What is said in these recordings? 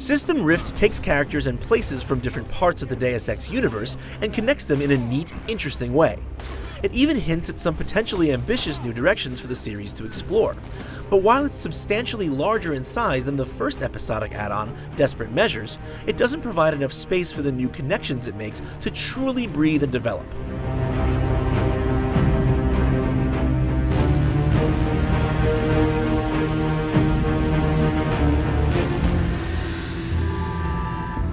System Rift takes characters and places from different parts of the Deus Ex universe and connects them in a neat, interesting way. It even hints at some potentially ambitious new directions for the series to explore. But while it's substantially larger in size than the first episodic add-on, Desperate Measures, it doesn't provide enough space for the new connections it makes to truly breathe and develop.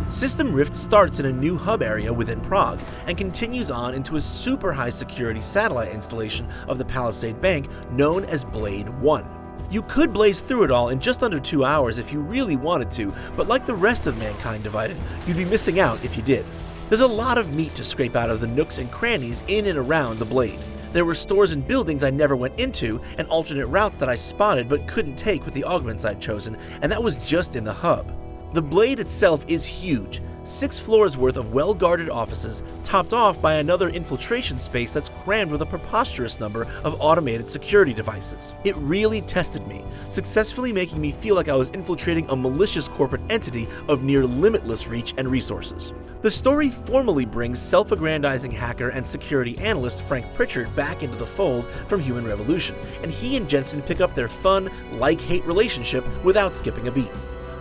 System Rift starts in a new hub area within Prague and continues on into a super high security satellite installation of the Palisade Bank known as Blade 1. You could blaze through it all in just under 2 hours if you really wanted to, but like the rest of Mankind Divided, you'd be missing out if you did. There's a lot of meat to scrape out of the nooks and crannies in and around the Blade. There were stores and buildings I never went into, and alternate routes that I spotted but couldn't take with the augments I'd chosen, and that was just in the hub. The Blade itself is huge, 6 floors worth of well-guarded offices, topped off by another infiltration space that's crammed with a preposterous number of automated security devices. It really tested me, successfully making me feel like I was infiltrating a malicious corporate entity of near limitless reach and resources. The story formally brings self-aggrandizing hacker and security analyst Frank Pritchard back into the fold from Human Revolution, and he and Jensen pick up their fun, like-hate relationship without skipping a beat.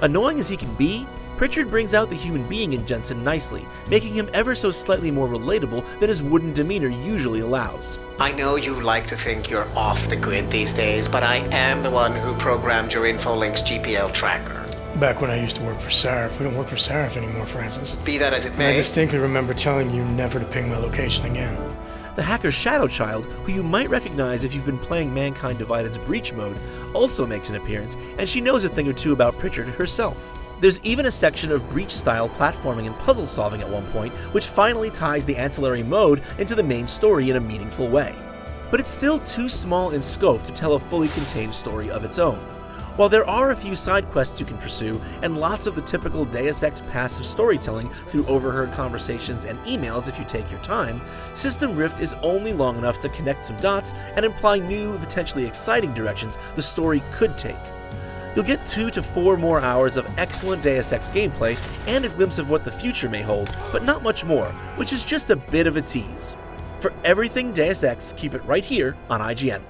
Annoying as he can be, Pritchard brings out the human being in Jensen nicely, making him ever so slightly more relatable than his wooden demeanor usually allows. I know you like to think you're off the grid these days, but I am the one who programmed your Infolink's GPL tracker. Back when I used to work for Sarif. We don't work for Sarif anymore, Francis. Be that as it And I may. distinctly remember telling you never to ping my location again. The hacker Shadow Child, who you might recognize if you've been playing Mankind Divided's Breach mode, also makes an appearance, and she knows a thing or two about Pritchard herself. There's even a section of Breach-style platforming and puzzle solving at one point, which finally ties the ancillary mode into the main story in a meaningful way. But it's still too small in scope to tell a fully contained story of its own. While there are a few side quests you can pursue, and lots of the typical Deus Ex passive storytelling through overheard conversations and emails if you take your time, System Rift is only long enough to connect some dots and imply new, potentially exciting directions the story could take. You'll get 2 to 4 more hours of excellent Deus Ex gameplay and a glimpse of what the future may hold, but not much more, which is just a bit of a tease. For everything Deus Ex, keep it right here on IGN.